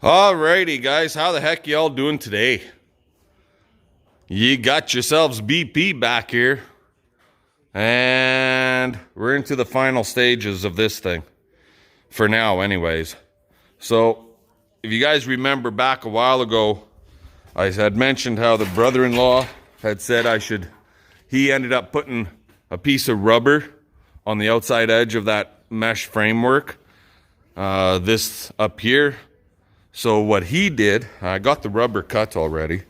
Alrighty, guys, how the heck y'all doing today? You got yourselves BP back here, and we're into the final stages of this thing, for now anyways. So, if you guys remember back a while ago, I had mentioned how the brother-in-law had said he ended up putting a piece of rubber on the outside edge of that mesh framework, this up here. So what he did, I got the rubber cut already.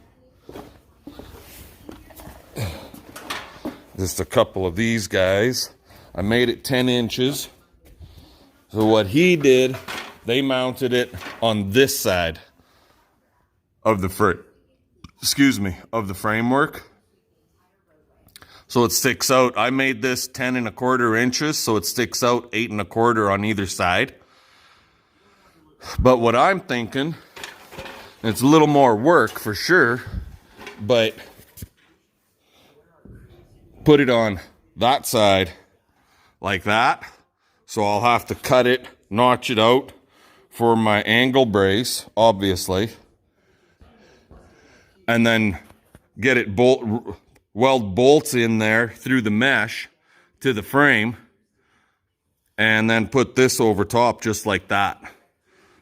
Just a couple of these guys. I made it 10 inches. So what he did, they mounted it on this side of the framework. So it sticks out. I made this 10 1/4 inches, so it sticks out 8 1/4 on either side. But what I'm thinking, it's a little more work for sure, but put it on that side like that. So I'll have to cut it, notch it out for my angle brace, obviously. And then get it weld bolts in there through the mesh to the frame. And then put this over top just like that.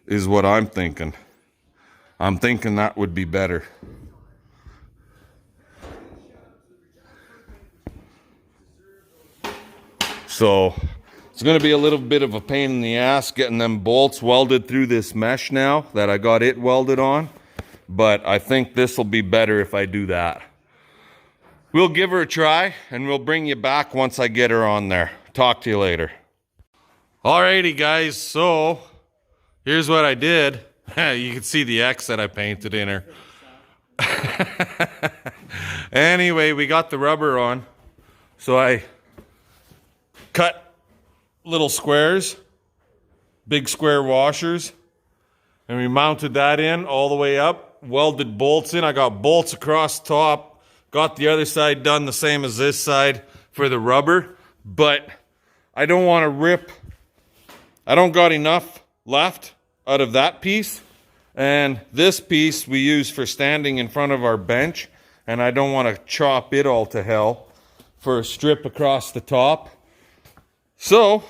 Is what I'm thinking. I'm thinking that would be better. So it's going to be a little bit of a pain in the ass getting them bolts welded through this mesh now that I got it welded on. But I think this will be better if I do that. We'll give her a try and we'll bring you back once I get her on there. Talk to you later. Alrighty guys, so here's what I did. You can see the X that I painted in her. Anyway, we got the rubber on. So I cut little squares, big square washers, and we mounted that in all the way up, welded bolts in. I got bolts across top, got the other side done the same as this side for the rubber, but I don't want to rip. I don't got enough left out of that piece, and this piece we use for standing in front of our bench, and I don't want to chop it all to hell for a strip across the top. So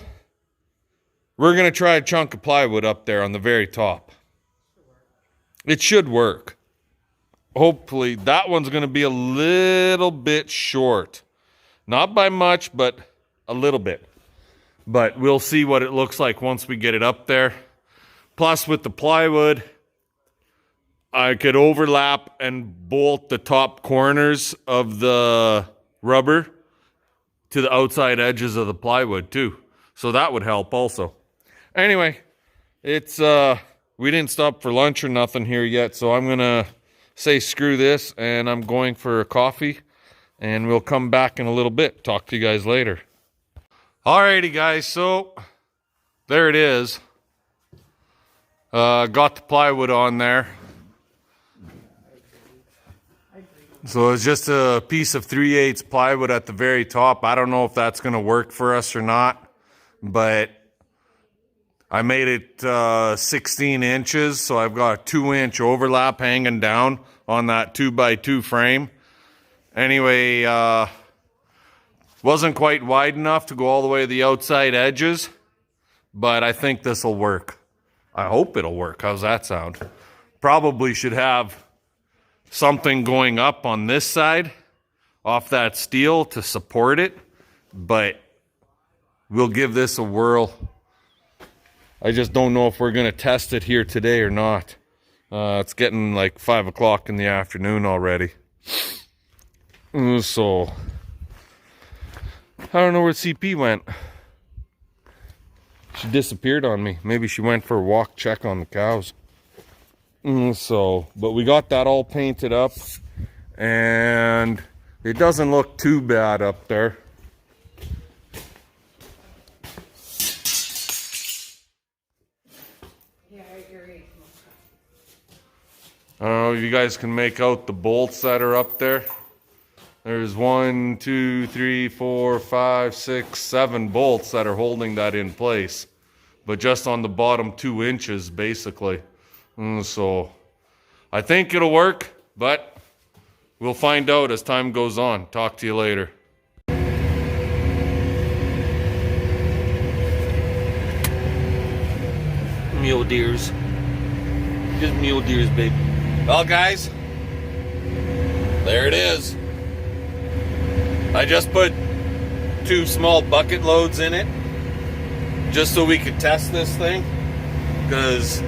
we're going to try a chunk of plywood up there on the very top. It should work. Hopefully. That one's going to be a little bit short, not by much, but a little bit. But we'll see what it looks like once we get it up there. Plus, with the plywood, I could overlap and bolt the top corners of the rubber to the outside edges of the plywood too. So that would help also. Anyway, it's we didn't stop for lunch or nothing here yet, so I'm gonna say screw this and I'm going for a coffee, and we'll come back in a little bit. Talk to you guys later. Alrighty guys, so there it is. Got the plywood on there. So it's just a piece of 3/8 plywood at the very top. I don't know if that's going to work for us or not, but I made it 16 inches, so I've got a 2-inch overlap hanging down on that 2x2 frame. Anyway, wasn't quite wide enough to go all the way to the outside edges, but I think this will work. I hope it'll work. How's that sound? Probably should have something going up on this side off that steel to support it, but we'll give this a whirl. I just don't know if we're going to test it here today or not. It's getting like 5 o'clock in the afternoon already. So I don't know where CP went. She disappeared on me. Maybe she went for a walk, check on the cows. But we got that all painted up, and it doesn't look too bad up there. I don't know if you guys can make out the bolts that are up there. There's 1, 2, 3, 4, 5, 6, 7 bolts that are holding that in place. But just on the bottom 2 inches, basically. So I think it'll work, but we'll find out as time goes on. Talk to you later. Mule deers. Just mule deers, babe. Well, guys, there it is. I just put 2 small bucket loads in it just so we could test this thing, because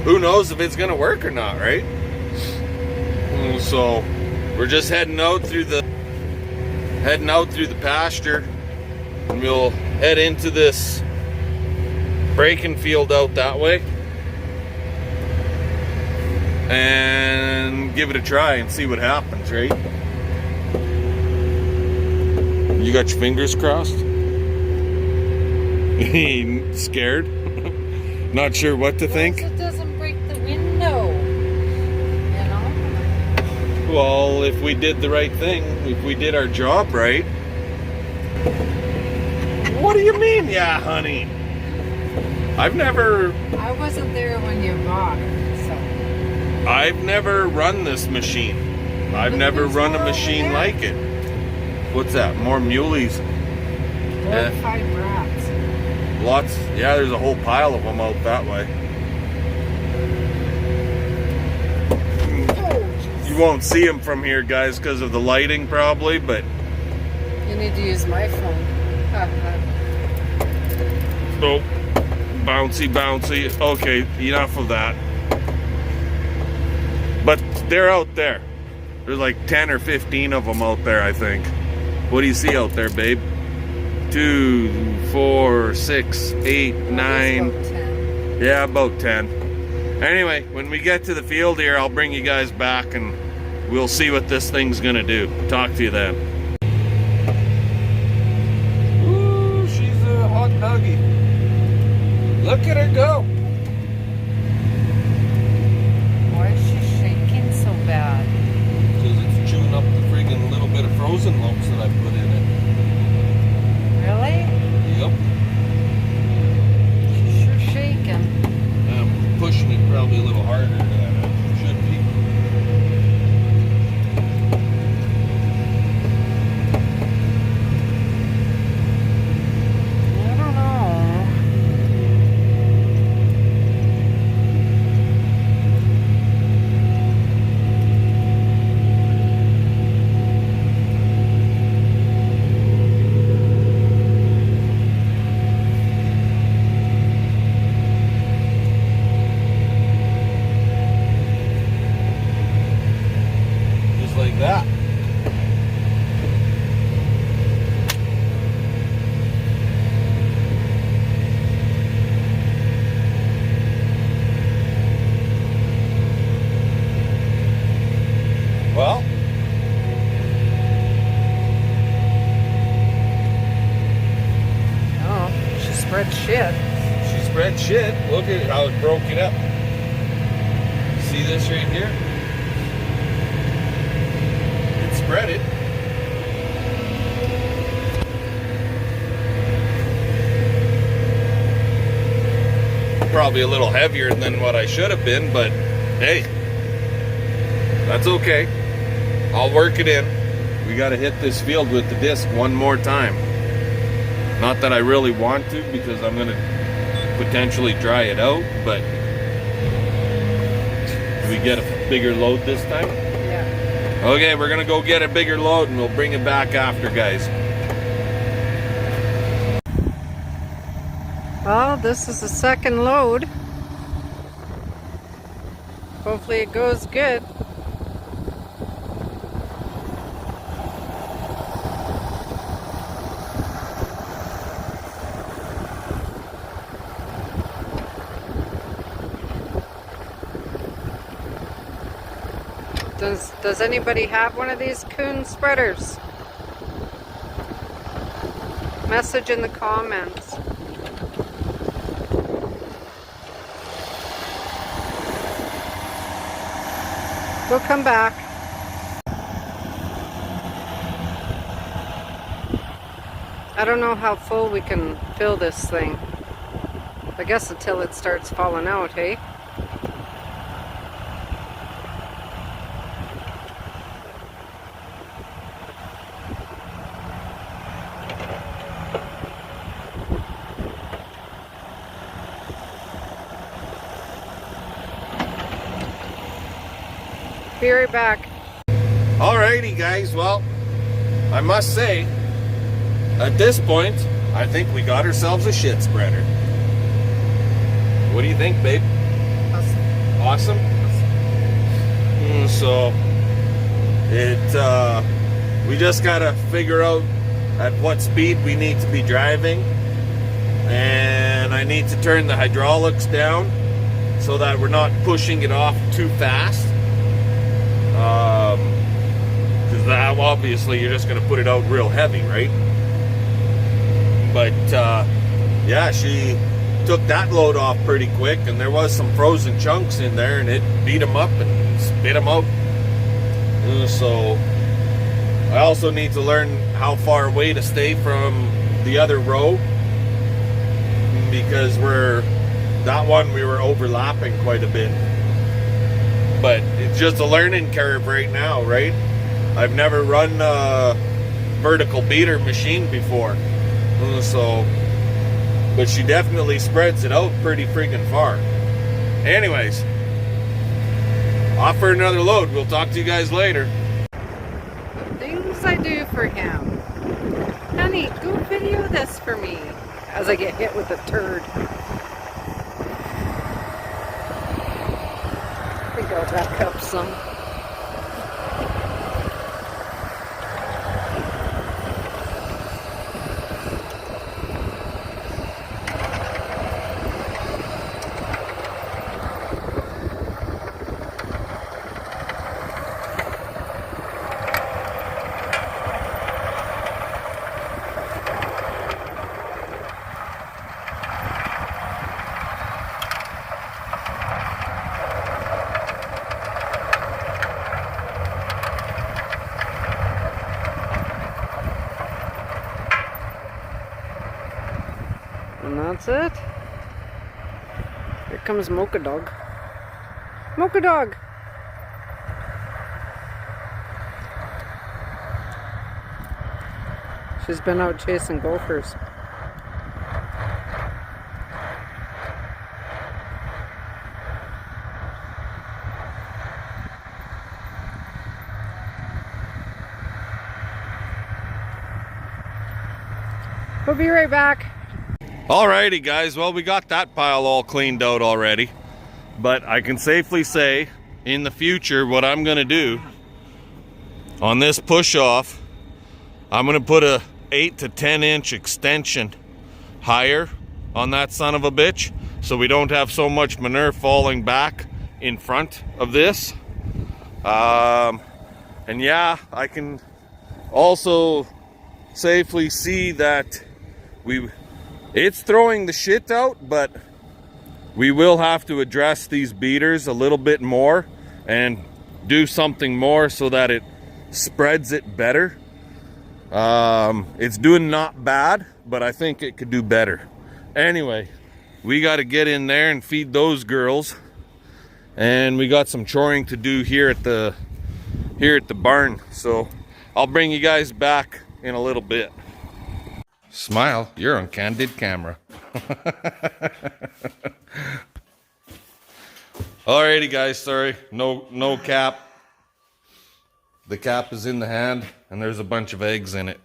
who knows if it's gonna work or not, right? So we're just heading out through the pasture, and we'll head into this breaking field out that way and give it a try and see what happens, right? You got your fingers crossed? Scared? Not sure what to think? It doesn't break the window, you know? Well, if we did the right thing, if we did our job right. What do you mean, yeah, honey? I wasn't there when you bought it, so. I've never run this machine. I've never run a machine like it. What's that? More muleys? 4 or 5 rats. Lots. Yeah, there's a whole pile of them out that way. You won't see them from here, guys, because of the lighting probably, but... You need to use my phone. Nope. Bouncy, bouncy. Okay, enough of that. But they're out there. There's like 10 or 15 of them out there, I think. What do you see out there, babe? 2, 4, 6, 8, 9. About 10. Yeah, about 10. Anyway, when we get to the field here, I'll bring you guys back and we'll see what this thing's gonna do. Talk to you then. Ooh, she's a hot doggy. Look at her go. Why is she shaking so bad? Because it's chewing up the friggin' little bit of frozen lumps that I put in it. Really? Yep. She's sure shaking. I'm pushing it probably a little harder than I should be. I don't know. Like that. Well, Oh, she spread shit. she spread shit. Look at how it broke it up. See this right here? Spread it. Probably a little heavier than what I should have been, but hey, that's okay. I'll work it in. We got to hit this field with the disc one more time. Not that I really want to, because I'm going to potentially dry it out, but do we get a bigger load this time? Okay, we're gonna go get a bigger load and we'll bring it back after, guys. Well, this is the second load. Hopefully it goes good. Does anybody have one of these Kuhn spreaders? Message in the comments. We'll come back. I don't know how full we can fill this thing. I guess until it starts falling out, hey? Be right back. Alrighty, guys. Well, I must say, at this point, I think we got ourselves a shit spreader. What do you think, babe? Awesome? So, we just gotta figure out at what speed we need to be driving. And I need to turn the hydraulics down so that we're not pushing it off too fast. Because that, obviously, you're just gonna put it out real heavy, right? But, yeah, she took that load off pretty quick, and there was some frozen chunks in there, and it beat them up and spit them out. So I also need to learn how far away to stay from the other row, because that one we were overlapping quite a bit. But it's just a learning curve right now, right? I've never run a vertical beater machine before, so. But she definitely spreads it out pretty freaking far. Anyways, off for another load. We'll talk to you guys later. The things I do for him. Honey, go video this for me as I get hit with a turd. I think I'll back up some. And that's it. Here comes Mocha Dog. Mocha Dog! She's been out chasing gophers. We'll be right back. Alrighty, guys. Well, we got that pile all cleaned out already. But I can safely say, in the future, what I'm going to do on this push-off, I'm going to put a 8 to 10 inch extension higher on that son of a bitch, so we don't have so much manure falling back in front of this. And yeah, I can also safely see that it's throwing the shit out, but we will have to address these beaters a little bit more and do something more so that it spreads it better. It's doing not bad, but I think it could do better. Anyway, we got to get in there and feed those girls, and we got some choring to do here at the barn. So I'll bring you guys back in a little bit. Smile, you're on candid camera. Alrighty, guys, sorry, no cap. The cap is in the hand, and there's a bunch of eggs in it.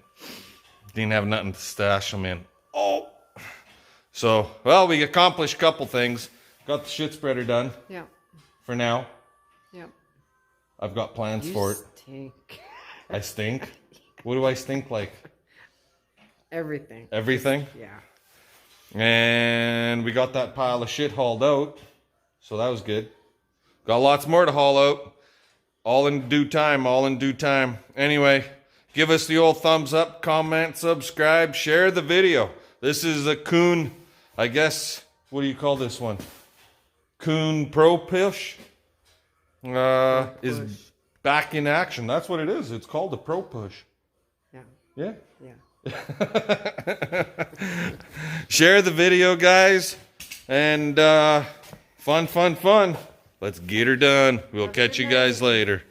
Didn't have nothing to stash them in. Oh! So, well, we accomplished a couple things. Got the shit spreader done. Yeah. For now. Yeah. I've got plans for it. Stink. I stink? What do I stink like? Everything. Everything? Yeah. And we got that pile of shit hauled out. So that was good. Got lots more to haul out. All in due time, all in due time. Anyway, give us the old thumbs up, comment, subscribe, share the video. This is a Kuhn, I guess, what do you call this one? Kuhn ProPush is back in action. That's what it is. It's called the ProPush. Yeah. Yeah? Yeah. Share the video, guys. And fun. Let's get her done. We'll catch you guys later.